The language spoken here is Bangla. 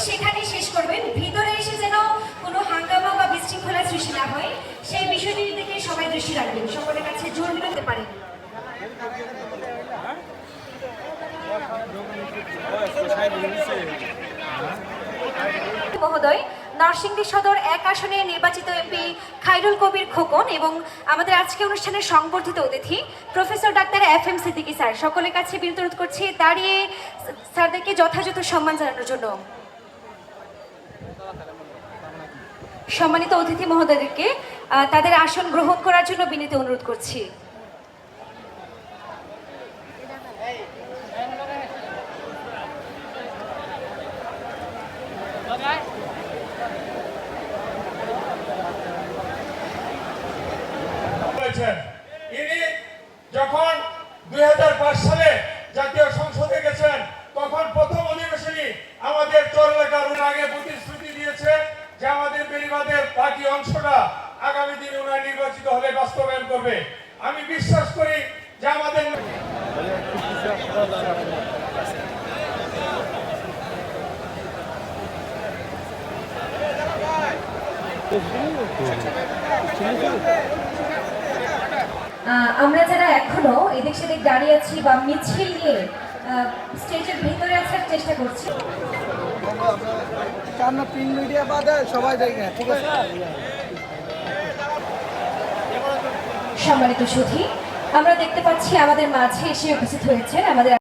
সেখানে শেষ করবেন, ভিতরে এসে যেন কোনো হাঙ্গামা বা বিশৃঙ্খলা সৃষ্টি না হয় সেই বিষয়টির দিকে সবাই দৃষ্টি রাখবেন। সকলের কাছে জোর দিতে পারেন। মহোদয়, নরসিংদী সদর 1 আসনে নির্বাচিত এমপি খায়রুল কবির খোকন এবং আমাদের আজকে অনুষ্ঠানের সংবর্ধিত অতিথি professor doctor FM Siddiqui sir, সকলের কাছে বিনীত অনুরোধ করছি দাঁড়িয়ে স্যারদেরকে যথাযথ সম্মান জানানোর জন্য। সম্মানিত অতিথি মহোদয়দেরকে তাদের আসন গ্রহণ করার জন্য বিনীত অনুরোধ করছি। ইনি যখন 2005 সালে জাতীয় সংসদে গেছেন তখন প্রথম অধিবেশনে আমাদের চর এলাকার আগে প্রতিশ্রুতি দিয়েছে যে আমাদের বেড়িবাঁধের বাকি অংশটা আগামী দিনে ওনারা নির্বাচিত হলে বাস্তবায়ন করবে। আমি বিশ্বাস করি যে আমাদের আমরা যারা এখনো এদিক সেদিক দাঁড়িয়ে আছি বা মিছিল নিয়ে স্টেজের ভিতরে আসার চেষ্টা করছি, প্রিন্ট মিডিয়া বাদে সবাই দেখে, ঠিক আছে। সম্মানিত সুধী, আমরা দেখতে পাচ্ছি আমাদের মাঝে এসে উপস্থিত হয়েছেন আমাদের